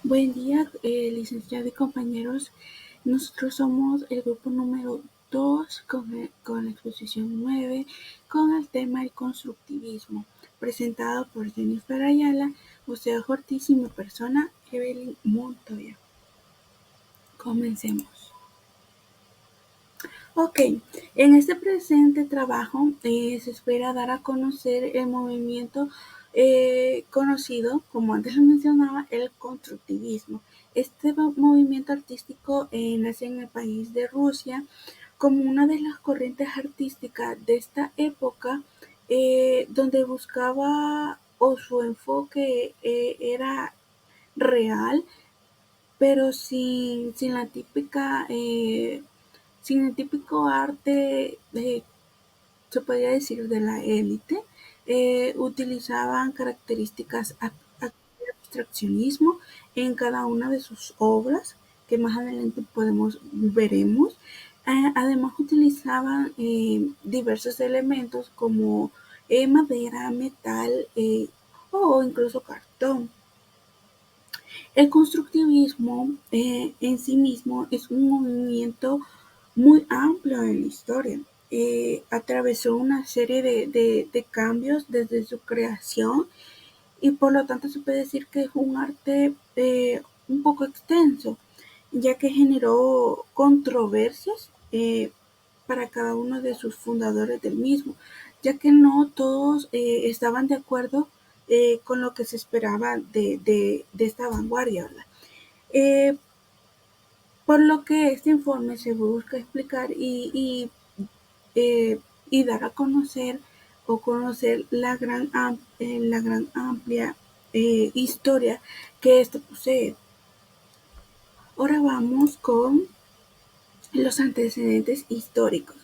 Buen día, licenciado y compañeros. Nosotros somos el grupo número 2 con la exposición 9 con el tema el constructivismo, presentado por Jennifer Ayala, José Ortiz y mi persona, Evelyn Montoya. Comencemos. Ok, en este presente trabajo se espera dar a conocer el movimiento conocido, como antes lo mencionaba, el constructivismo. Este movimiento artístico nace en el país de Rusia como una de las corrientes artísticas de esta época, donde buscaba o su enfoque era real, pero sin el típico arte, se podría decir, de la élite. Utilizaban características de abstraccionismo en cada una de sus obras, que más adelante veremos. Además utilizaban diversos elementos como madera, metal o incluso cartón. El constructivismo en sí mismo es un movimiento muy amplio en la historia. Atravesó una serie de cambios desde su creación y por lo tanto se puede decir que es un arte un poco extenso, ya que generó controversias para cada uno de sus fundadores del mismo, ya que no todos estaban de acuerdo con lo que se esperaba de esta vanguardia, ¿verdad? Eh, por lo que este informe se busca explicar eh, y dar a conocer o conocer la gran amplia historia que esto posee. Ahora vamos con los antecedentes históricos.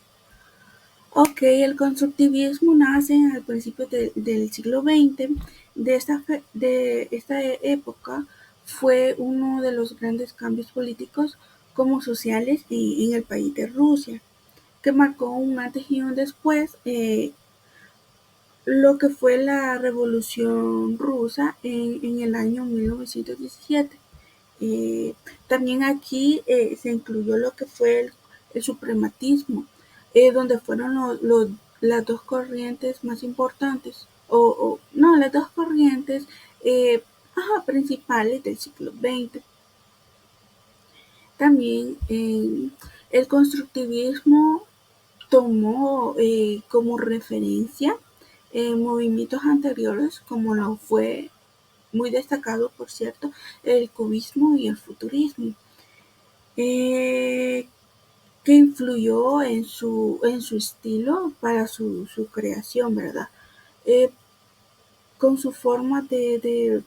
Ok, el constructivismo nace al principio del siglo XX. De esta época fue uno de los grandes cambios políticos como sociales en el país de Rusia, que marcó un antes y un después, lo que fue la Revolución Rusa en el año 1917. Eh, También aquí se incluyó lo que fue el suprematismo, donde fueron las dos corrientes más importantes, no, las dos corrientes principales del siglo XX. También el constructivismo tomó como referencia movimientos anteriores, como lo fue muy destacado, por cierto, el cubismo y el futurismo, eh, que influyó en su estilo para su creación, ¿verdad? Eh, con su forma que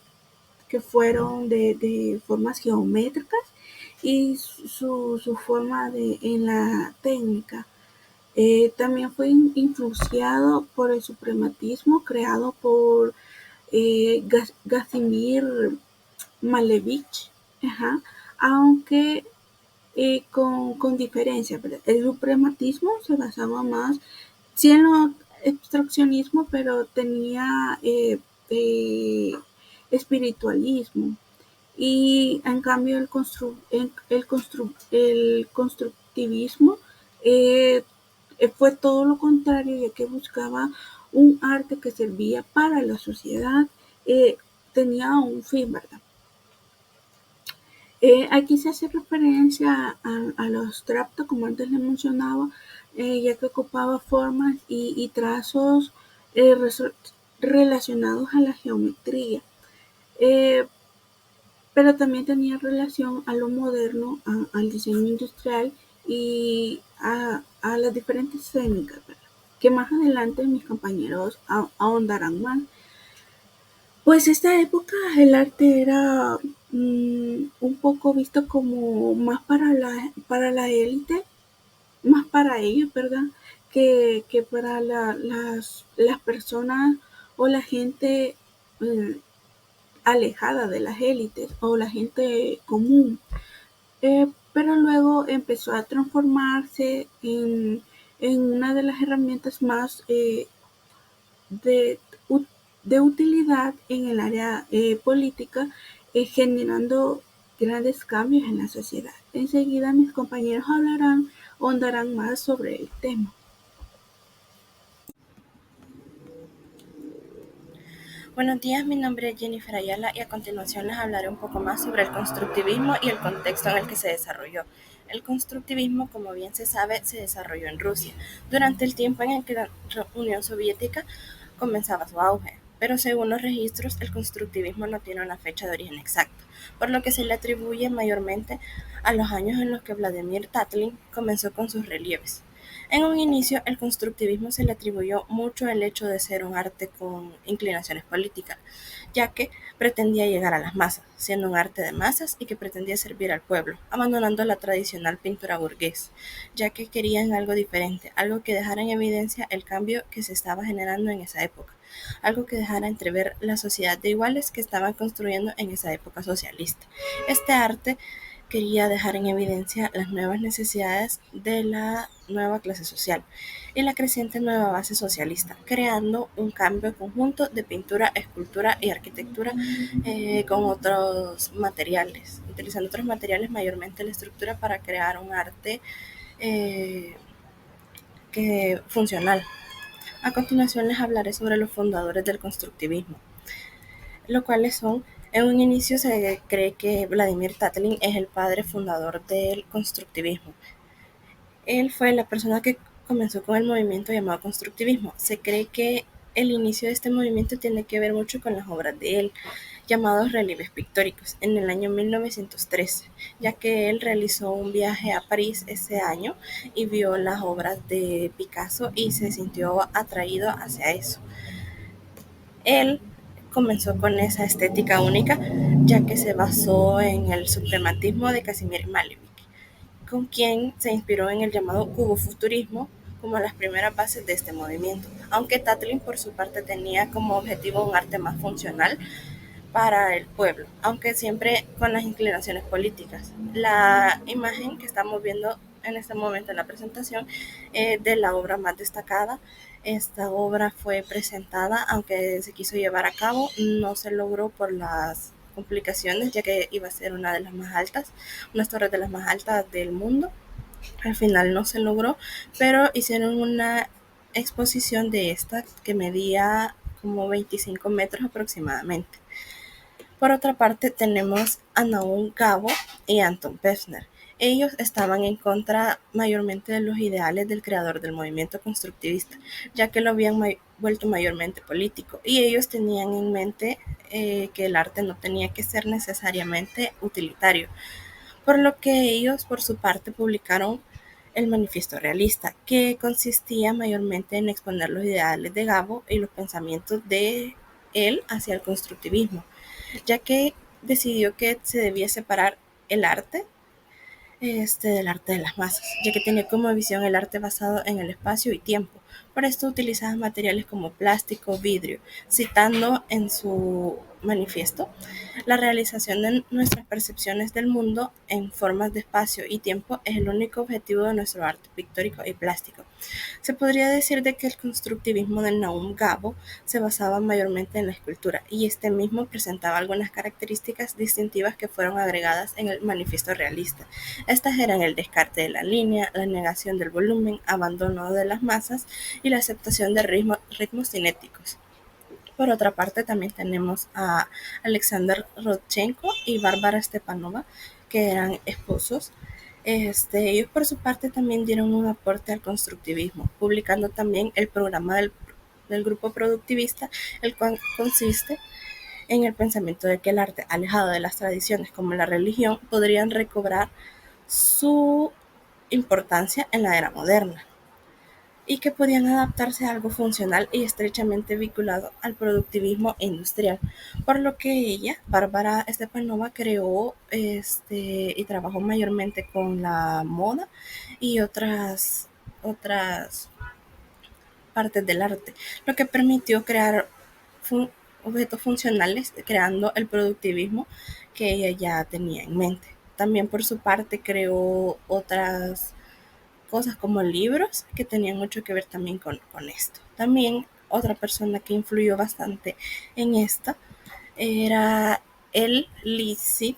fueron de formas geométricas y su forma en la técnica. También fue influenciado por el suprematismo creado por Gazimir Malevich, ajá, aunque con diferencia. ¿Verdad? El suprematismo se basaba más, sí, en lo abstraccionismo, pero tenía espiritualismo. Y en cambio el constructivismo eh, fue todo lo contrario, ya que buscaba un arte que servía para la sociedad, eh, tenía un fin, ¿verdad? Aquí se hace referencia a los traptos, como antes les mencionaba, ya que ocupaba formas y trazos eh, relacionados a la geometría, eh, pero también tenía relación a lo moderno, al diseño industrial y a las diferentes técnicas, ¿verdad? Que más adelante mis compañeros ahondarán más. Pues esta época el arte era un poco visto como más para la élite, más para ellos, ¿verdad? Que para las personas o la gente eh, alejada de las élites o la gente común. Pero luego empezó a transformarse en una de las herramientas más de, de utilidad en el área política generando grandes cambios en la sociedad. Enseguida mis compañeros hablarán o ahondarán más sobre el tema. Buenos días, mi nombre es Jennifer Ayala y a continuación les hablaré un poco más sobre el constructivismo y el contexto en el que se desarrolló. El constructivismo, como bien se sabe, se desarrolló en Rusia durante el tiempo en el que la Unión Soviética comenzaba su auge, pero según los registros, el constructivismo no tiene una fecha de origen exacta, por lo que se le atribuye mayormente a los años en los que Vladimir Tatlin comenzó con sus relieves. En un inicio, el constructivismo se le atribuyó mucho el hecho de ser un arte con inclinaciones políticas, ya que pretendía llegar a las masas, siendo un arte de masas y que pretendía servir al pueblo, abandonando la tradicional pintura burgués, ya que querían algo diferente, algo que dejara en evidencia el cambio que se estaba generando en esa época, algo que dejara entrever la sociedad de iguales que estaban construyendo en esa época socialista. Este arte quería dejar en evidencia las nuevas necesidades de la nueva clase social y la creciente nueva base socialista, creando un cambio conjunto de pintura, escultura y arquitectura con otros materiales, utilizando otros materiales, mayormente la estructura, para crear un arte eh, funcional. A continuación les hablaré sobre los fundadores del constructivismo, los cuales son: en un inicio se cree que Vladimir Tatlin es el padre fundador del constructivismo. Él fue la persona que comenzó con el movimiento llamado constructivismo. Se cree que el inicio de este movimiento tiene que ver mucho con las obras de él, llamados relieves pictóricos, en el año 1913, ya que él realizó un viaje a París ese año y vio las obras de Picasso y se sintió atraído hacia eso. Él comenzó con esa estética única, ya que se basó en el suprematismo de Casimir Malevich, con quien se inspiró en el llamado cubofuturismo como las primeras bases de este movimiento, aunque Tatlin por su parte tenía como objetivo un arte más funcional para el pueblo, aunque siempre con las inclinaciones políticas. La imagen que estamos viendo en este momento en la presentación es de la obra más destacada. Esta obra fue presentada, aunque se quiso llevar a cabo, no se logró por las complicaciones, ya que iba a ser una de las más altas, unas torres de las más altas del mundo. Al final no se logró, pero hicieron una exposición de esta que medía como 25 metros aproximadamente. Por otra parte, tenemos a Naum Gabo y Anton Pefner. Ellos estaban en contra mayormente de los ideales del creador del movimiento constructivista, ya que lo habían vuelto mayormente político, y ellos tenían en mente que el arte no tenía que ser necesariamente utilitario, por lo que ellos por su parte publicaron el Manifiesto Realista, que consistía mayormente en exponer los ideales de Gabo y los pensamientos de él hacia el constructivismo, ya que decidió que se debía separar el arte del arte de las masas, ya que tenía como visión el arte basado en el espacio y tiempo. Por esto utilizaba materiales como plástico, vidrio, citando en su manifiesto: la realización de nuestras percepciones del mundo en formas de espacio y tiempo es el único objetivo de nuestro arte pictórico y plástico. Se podría decir de que el constructivismo de Naum Gabo se basaba mayormente en la escultura, y este mismo presentaba algunas características distintivas que fueron agregadas en el Manifiesto Realista. Estas eran el descarte de la línea, la negación del volumen, abandono de las masas y la aceptación de ritmos cinéticos. Por otra parte, también tenemos a Alexander Rodchenko y Bárbara Stepanova, que eran esposos. Ellos por su parte también dieron un aporte al constructivismo, publicando también el programa del grupo productivista, el cual consiste en el pensamiento de que el arte, alejado de las tradiciones como la religión, podrían recobrar su importancia en la era moderna, y que podían adaptarse a algo funcional y estrechamente vinculado al productivismo industrial, por lo que ella, Bárbara Stepanova, creó y trabajó mayormente con la moda y otras partes del arte, lo que permitió crear fun objetos funcionales, creando el productivismo que ella ya tenía en mente. También por su parte creó otras cosas como libros que tenían mucho que ver también con esto. También otra persona que influyó bastante en esta era el Lisinski,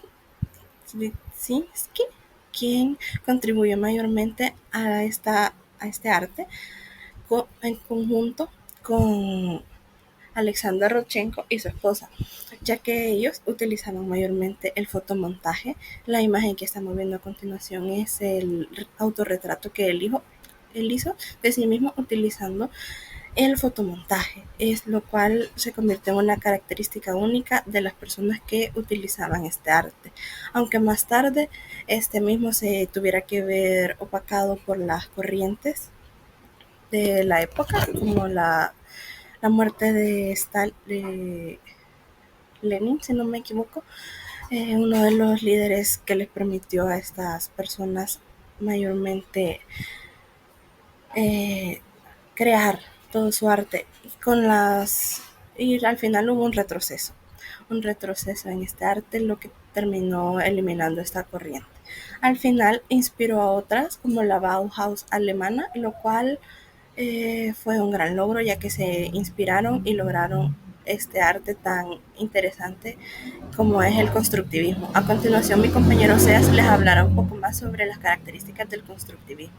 quien contribuyó mayormente a este arte en conjunto con Alexander Rodchenko y su esposa, ya que ellos utilizaban mayormente el fotomontaje. La imagen que estamos viendo a continuación es el autorretrato que él hizo de sí mismo utilizando el fotomontaje, es lo cual se convirtió en una característica única de las personas que utilizaban este arte, aunque más tarde este mismo se tuviera que ver opacado por las corrientes de la época, como la muerte de Lenin, si no me equivoco, uno de los líderes que les permitió a estas personas mayormente eh, crear todo su arte y al final hubo un retroceso en este arte, lo que terminó eliminando esta corriente. Al final inspiró a otras como la Bauhaus alemana, lo cual fue un gran logro ya que se inspiraron y lograron este arte tan interesante como es el constructivismo. A continuación, mi compañero Seas les hablará un poco más sobre las características del constructivismo.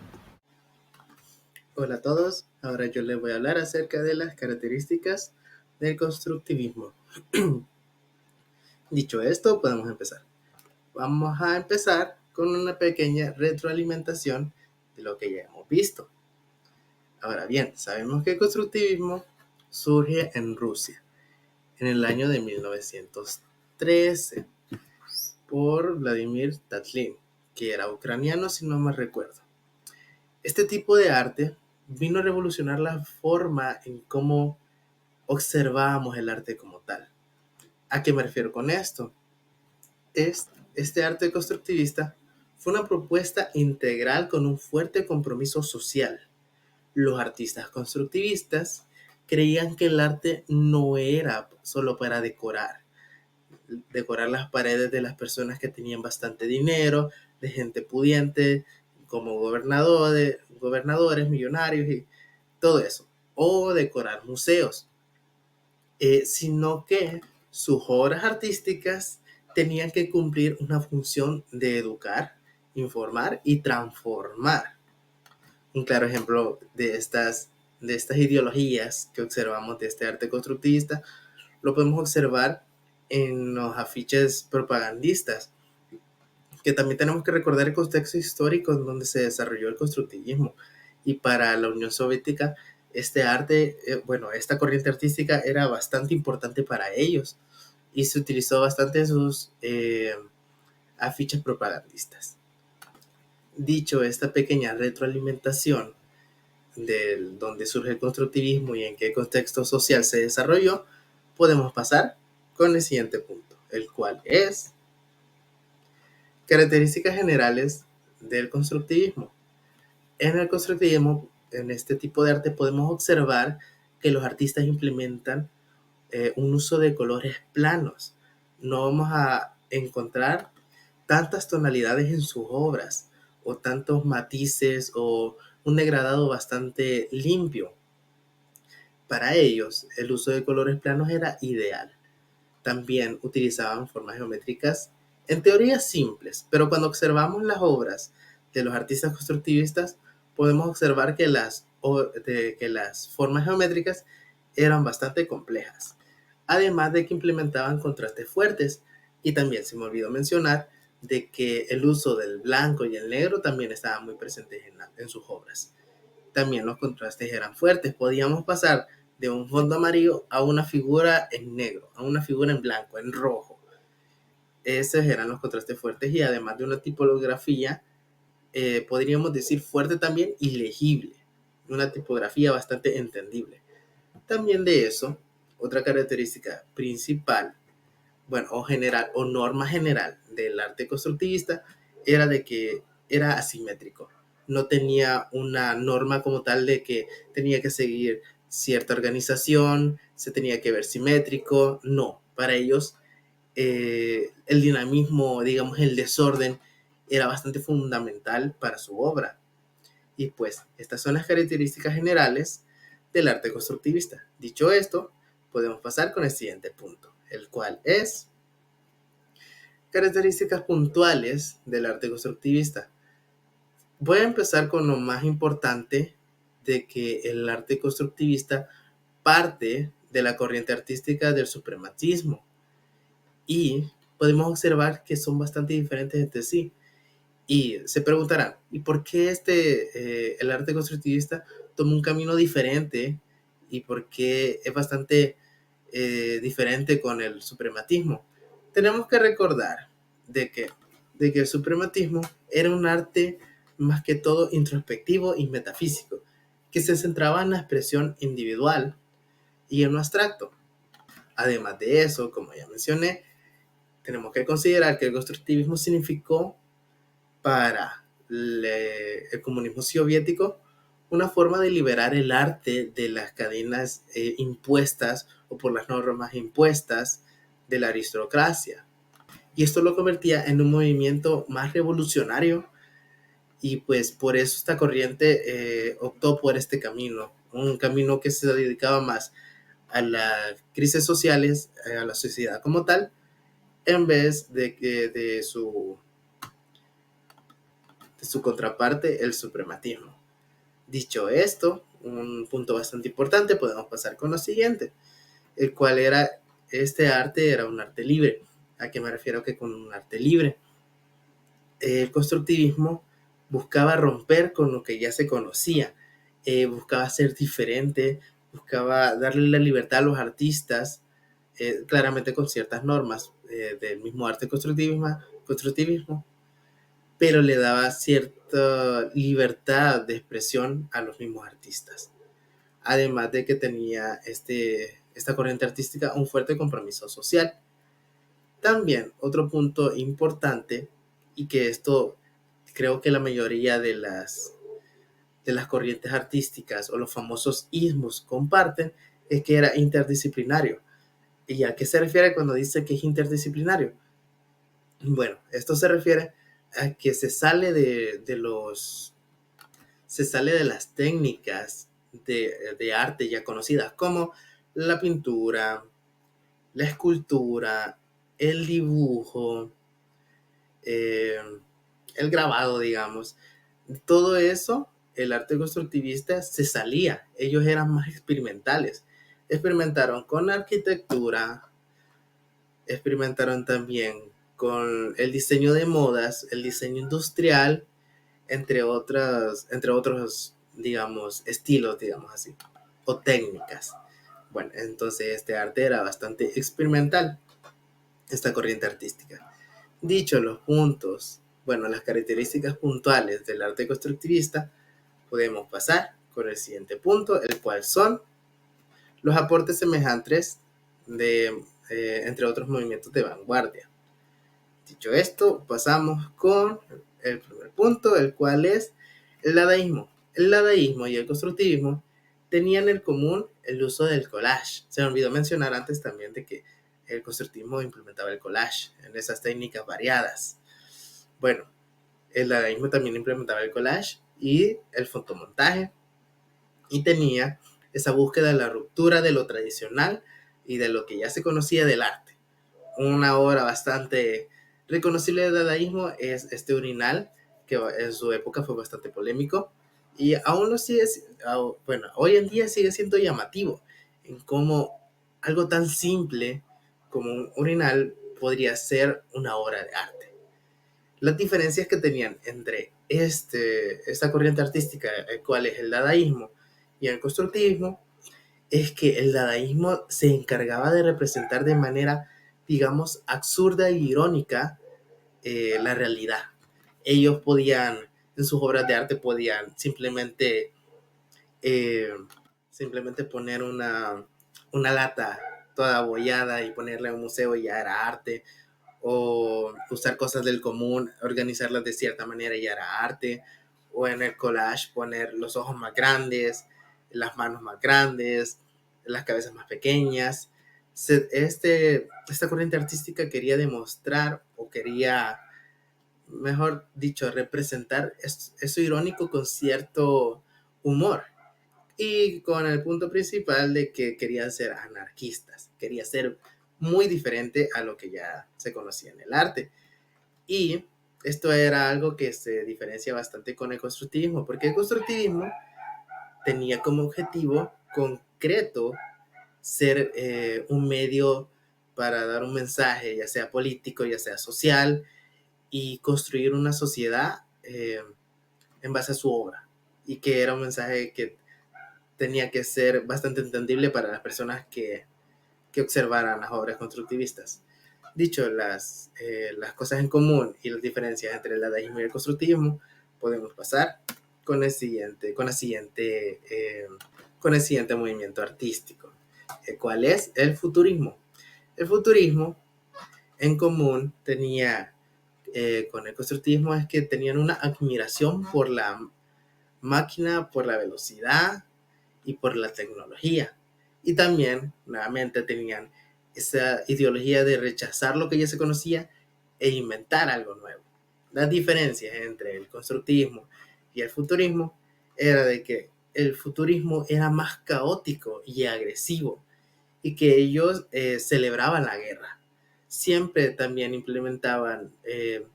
Hola a todos, ahora yo les voy a hablar acerca de las características del constructivismo. Dicho esto, podemos empezar. Vamos a empezar con una pequeña retroalimentación de lo que ya hemos visto. Ahora bien, sabemos que el constructivismo surge en Rusia en el año de 1913 por Vladimir Tatlin, que era ucraniano si no me recuerdo. Este tipo de arte vino a revolucionar la forma en cómo observábamos el arte como tal. ¿A qué me refiero con esto? Este arte constructivista fue una propuesta integral con un fuerte compromiso social. Los artistas constructivistas creían que el arte no era solo para decorar las paredes de las personas que tenían bastante dinero, de gente pudiente, como gobernadores millonarios y todo eso, o decorar museos, sino que sus obras artísticas tenían que cumplir una función de educar, informar y transformar. Un claro ejemplo de estas ideologías que observamos de este arte constructivista lo podemos observar en los afiches propagandistas, que también tenemos que recordar el contexto histórico en donde se desarrolló el constructivismo. Y para la Unión Soviética, este arte, esta corriente artística era bastante importante para ellos y se utilizó bastante en sus afiches propagandistas. Dicho esta pequeña retroalimentación de dónde surge el constructivismo y en qué contexto social se desarrolló, podemos pasar con el siguiente punto, el cual es características generales del constructivismo. En el constructivismo, en este tipo de arte, podemos observar que los artistas implementan un uso de colores planos. No vamos a encontrar tantas tonalidades en sus obras o tantos matices o un degradado bastante limpio. Para ellos, el uso de colores planos era ideal. También utilizaban formas geométricas en teoría simples, pero cuando observamos las obras de los artistas constructivistas, podemos observar que las formas geométricas eran bastante complejas, además de que implementaban contrastes fuertes. Y también se me olvidó mencionar de que el uso del blanco y el negro también estaba muy presente en sus obras. También los contrastes eran fuertes, podíamos pasar de un fondo amarillo a una figura en negro, a una figura en blanco, en rojo. Esos eran los contrastes fuertes y además de una tipografía, podríamos decir fuerte también y legible, una tipografía bastante entendible. También de eso, otra característica principal, o general o norma general del arte constructivista era de que era asimétrico. No tenía una norma como tal de que tenía que seguir cierta organización, se tenía que ver simétrico. No, para ellos el dinamismo, digamos el desorden, era bastante fundamental para su obra. Y pues estas son las características generales del arte constructivista. Dicho esto, podemos pasar con el siguiente punto, el cual es Características puntuales del arte constructivista. Voy a empezar con lo más importante de que el arte constructivista parte de la corriente artística del suprematismo y podemos observar que son bastante diferentes entre sí. Y se preguntarán, ¿y por qué el arte constructivista toma un camino diferente y por qué es bastante diferente con el suprematismo? Tenemos que recordar de que, de que el suprematismo era un arte más que todo introspectivo y metafísico, que se centraba en la expresión individual y en lo abstracto. Además de eso, como ya mencioné, tenemos que considerar que el constructivismo significó para el comunismo soviético una forma de liberar el arte de las cadenas impuestas o por las normas impuestas de la aristocracia. Y esto lo convertía en un movimiento más revolucionario y pues por eso esta corriente optó por este camino, un camino que se dedicaba más a las crisis sociales, a la sociedad como tal, en vez de su contraparte, el suprematismo. Dicho esto, un punto bastante importante, podemos pasar con lo siguiente, el cual este arte era un arte libre. ¿A qué me refiero que con un arte libre? El constructivismo buscaba romper con lo que ya se conocía, buscaba ser diferente, buscaba darle la libertad a los artistas, claramente con ciertas normas del mismo arte constructivismo, pero le daba cierta libertad de expresión a los mismos artistas. Además de que tenía esta corriente artística un fuerte compromiso social. También otro punto importante, y que esto creo que la mayoría de las corrientes artísticas o los famosos ismos comparten, es que era interdisciplinario. ¿Y a qué se refiere cuando dice que es interdisciplinario? Bueno, esto se refiere a que se sale de las técnicas de arte ya conocidas, como la pintura, la escultura, el dibujo, eh, el grabado, digamos. Todo eso, el arte constructivista se salía. Ellos eran más experimentales. Experimentaron con arquitectura, experimentaron también con el diseño de modas, el diseño industrial, entre otros, digamos, estilos, digamos así, o técnicas. Bueno, entonces este arte era bastante experimental, esta corriente artística. Dicho los puntos, bueno, las características puntuales del arte constructivista, podemos pasar con el siguiente punto, el cual son los aportes semejantes entre otros movimientos de vanguardia. Dicho esto, pasamos con el primer punto, el cual es el dadaísmo. El dadaísmo y el constructivismo tenían en común el uso del collage. Se me olvidó mencionar antes también de que el constructivismo implementaba el collage en esas técnicas variadas. Bueno, el dadaísmo también implementaba el collage y el fotomontaje y tenía esa búsqueda de la ruptura de lo tradicional y de lo que ya se conocía del arte. Una obra bastante reconocible de dadaísmo es este urinal, que en su época fue bastante polémico y aún lo sigue, bueno, hoy en día sigue siendo llamativo en cómo algo tan simple como un urinal podría ser una obra de arte. Las diferencias que tenían entre esta corriente artística, el cual es el dadaísmo, y el constructivismo, es que el dadaísmo se encargaba de representar de manera, digamos, absurda e irónica la realidad. Ellos podían, en sus obras de arte, podían eh, simplemente poner una lata toda abollada y ponerla en un museo y ya era arte, o usar cosas del común, organizarlas de cierta manera y ya era arte, o en el collage poner los ojos más grandes, las manos más grandes, las cabezas más pequeñas. Esta corriente artística quería demostrar o quería, mejor dicho, representar eso irónico con cierto humor y con el punto principal de que querían ser anarquistas, quería ser muy diferente a lo que ya se conocía en el arte. Y esto era algo que se diferencia bastante con el constructivismo, porque el constructivismo tenía como objetivo concreto ser un medio para dar un mensaje, ya sea político, ya sea social, y construir una sociedad en base a su obra. Y que era un mensaje que tenía que ser bastante entendible para las personas que observaran las obras constructivistas. Dicho las cosas en común y las diferencias entre el dadaísmo y el constructivismo, podemos pasar con el siguiente movimiento artístico. ¿Cuál es? El futurismo. El futurismo en común tenía con el constructivismo es que tenían una admiración por la máquina, por la velocidad y por la tecnología. Y también, nuevamente, tenían esa ideología de rechazar lo que ya se conocía e inventar algo nuevo. Las diferencias entre el constructivismo y el futurismo era de que el futurismo era más caótico y agresivo y que ellos celebraban la guerra. Siempre también implementaban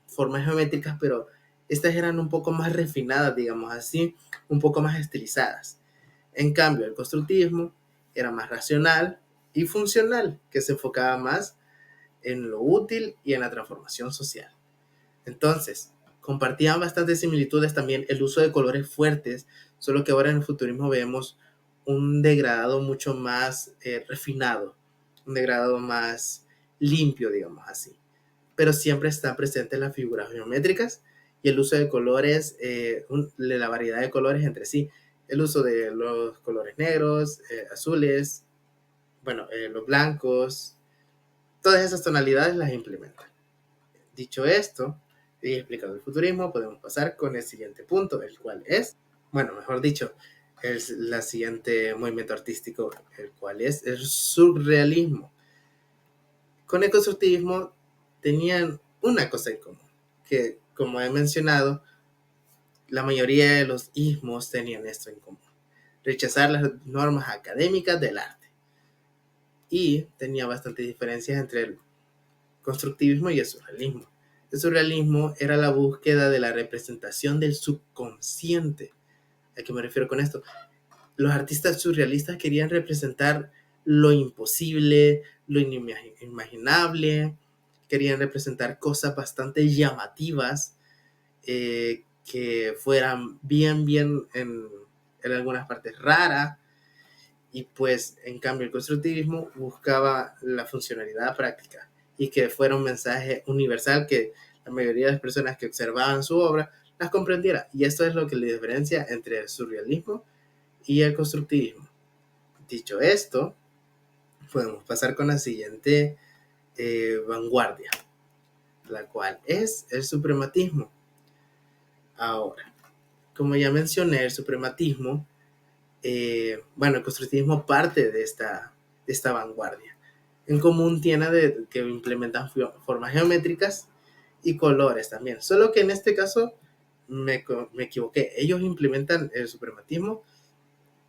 formas geométricas, pero estas eran un poco más refinadas, digamos así, un poco más estilizadas. En cambio, el constructivismo era más racional y funcional, que se enfocaba más en lo útil y en la transformación social. Entonces, compartían bastantes similitudes también el uso de colores fuertes, solo que ahora en el futurismo vemos un degradado mucho más refinado, un degradado más limpio, digamos así. Pero siempre están presentes las figuras geométricas y el uso de colores, la variedad de colores entre sí. El uso de los colores negros, azules, los blancos, todas esas tonalidades las implementan. Dicho esto, y explicado el futurismo, podemos pasar con el siguiente punto, el cual es, mejor dicho, es el siguiente movimiento artístico, el cual es el surrealismo. Con el constructivismo tenían una cosa en común, que como he mencionado, la mayoría de los ismos tenían esto en común: rechazar las normas académicas del arte. Y tenía bastantes diferencias entre el constructivismo y el surrealismo. El surrealismo era la búsqueda de la representación del subconsciente. ¿A qué me refiero con esto? Los artistas surrealistas querían representar lo imposible, lo inimaginable, querían representar cosas bastante llamativas, que fueran bien en algunas partes raras, y pues en cambio el constructivismo buscaba la funcionalidad práctica y que fuera un mensaje universal que la mayoría de las personas que observaban su obra las comprendiera. Y esto es lo que le diferencia entre el surrealismo y el constructivismo. Dicho esto, podemos pasar con la siguiente vanguardia, la cual es el suprematismo. Ahora, como ya mencioné, el suprematismo, el constructivismo parte de esta vanguardia. En común tiene que implementan formas geométricas y colores también. Solo que en este caso me equivoqué. Ellos implementan el suprematismo,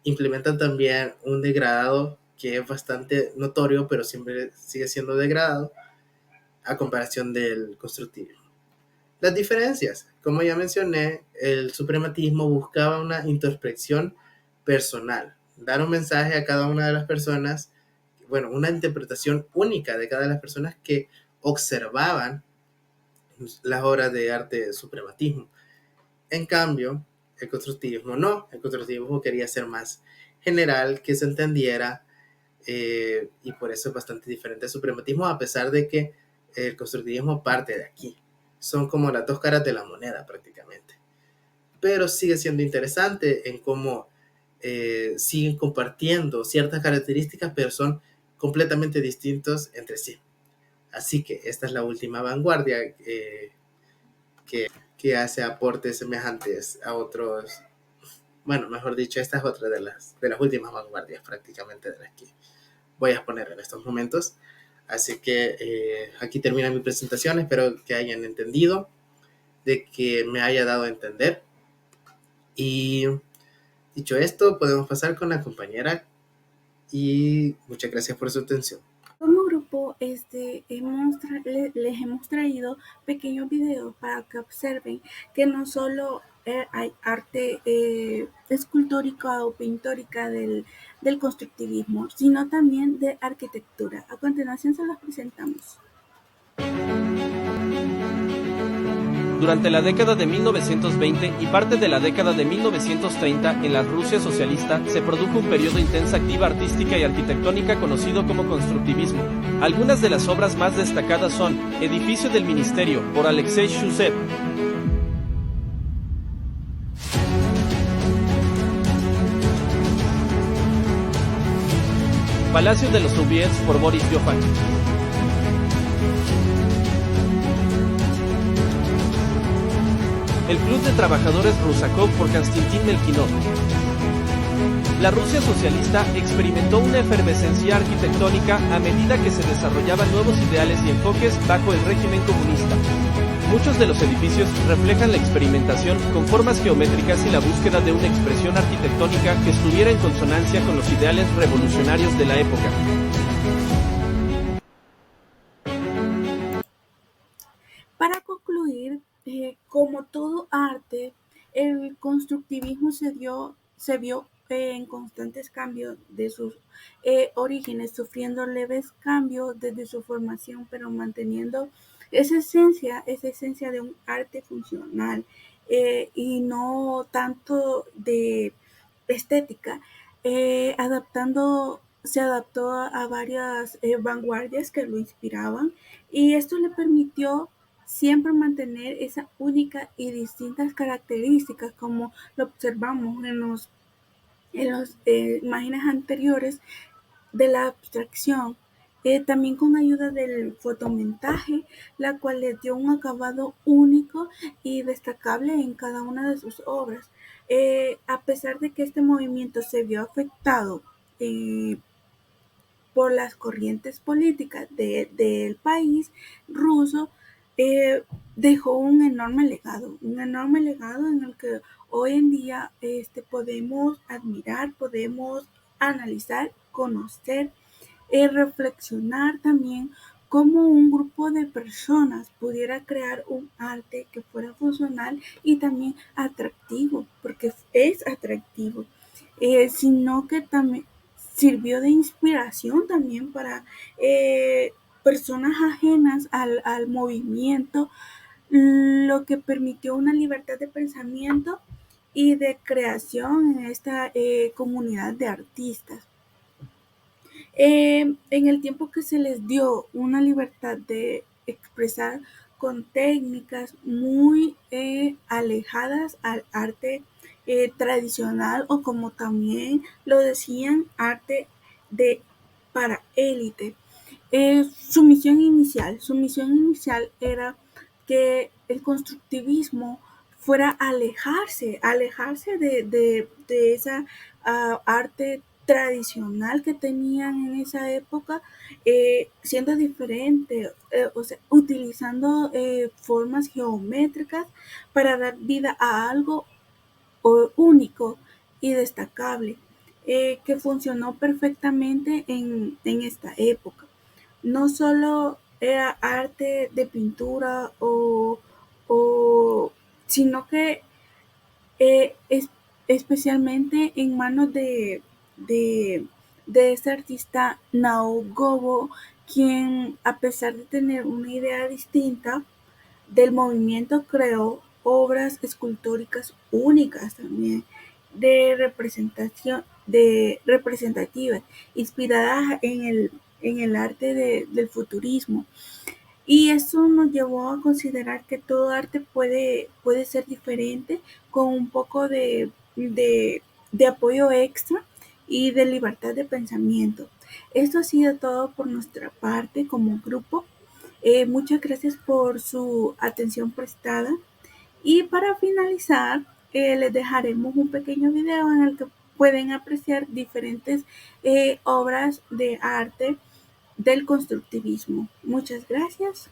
implementan también un degradado que es bastante notorio, pero siempre sigue siendo degradado a comparación del constructivismo. Las diferencias, como ya mencioné, el suprematismo buscaba una introspección personal, dar un mensaje a cada una de las personas, una interpretación única de cada una de las personas que observaban las obras de arte del suprematismo. En cambio, el constructivismo no. El constructivismo quería ser más general, que se entendiera, y por eso es bastante diferente al suprematismo, a pesar de que el constructivismo parte de aquí. Son como las dos caras de la moneda prácticamente. Pero sigue siendo interesante en cómo siguen compartiendo ciertas características, pero son completamente distintos entre sí. Así que esta es la última vanguardia que hace aportes semejantes a otros. Mejor dicho, esta es otra de las últimas vanguardias prácticamente de las que voy a exponer en estos momentos. Así que aquí termina mi presentación. Espero que hayan entendido, de que me haya dado a entender. Y dicho esto, podemos pasar con la compañera y muchas gracias por su atención. Como grupo les hemos traído pequeños videos para que observen que no solo hay arte escultórica o pintórica del constructivismo, sino también de arquitectura. A continuación se los presentamos. Durante la década de 1920 y parte de la década de 1930, en la Rusia socialista, se produjo un periodo intensa activa artística y arquitectónica conocido como constructivismo. Algunas de las obras más destacadas son Edificio del Ministerio, por Alexei Shushev, Palacio de los Soviets, por Boris Johan, el Club de Trabajadores Rusakov, por Konstantin Melkinov. La Rusia socialista experimentó una efervescencia arquitectónica a medida que se desarrollaban nuevos ideales y enfoques bajo el régimen comunista. Muchos de los edificios reflejan la experimentación con formas geométricas y la búsqueda de una expresión arquitectónica que estuviera en consonancia con los ideales revolucionarios de la época. Para concluir, como todo arte, el constructivismo se vio en constantes cambios de sus orígenes, sufriendo leves cambios desde su formación, pero manteniendo esa esencia de un arte funcional y no tanto de estética, se adaptó a varias vanguardias que lo inspiraban y esto le permitió siempre mantener esa única y distintas características como lo observamos en las imágenes anteriores de la abstracción, también con ayuda del fotomontaje, la cual le dio un acabado único y destacable en cada una de sus obras. A pesar de que este movimiento se vio afectado eh, por las corrientes políticas del país ruso, dejó un enorme legado en el que hoy en día podemos admirar, podemos analizar, conocer, reflexionar también cómo un grupo de personas pudiera crear un arte que fuera funcional y también atractivo, porque es atractivo, sino que también sirvió de inspiración también para personas ajenas al movimiento, lo que permitió una libertad de pensamiento y de creación en esta comunidad de artistas. En el tiempo que se les dio una libertad de expresar con técnicas muy alejadas al arte tradicional o como también lo decían, arte de para élite. Su misión inicial era que el constructivismo fuera alejarse de esa arte tradicional que tenían en esa época, siendo diferente, o sea, utilizando formas geométricas para dar vida a algo único y destacable, que funcionó perfectamente en esta época. No solo era arte de pintura o sino que es, especialmente en manos de, de este artista Nao Gobo, quien a pesar de tener una idea distinta del movimiento creó obras escultóricas únicas también de representativas, inspiradas en el arte del futurismo. Y eso nos llevó a considerar que todo arte puede ser diferente con un poco de apoyo extra y de libertad de pensamiento. Esto ha sido todo por nuestra parte como grupo. Muchas gracias por su atención prestada. Y para finalizar, les dejaremos un pequeño video en el que pueden apreciar diferentes obras de arte del constructivismo. Muchas gracias.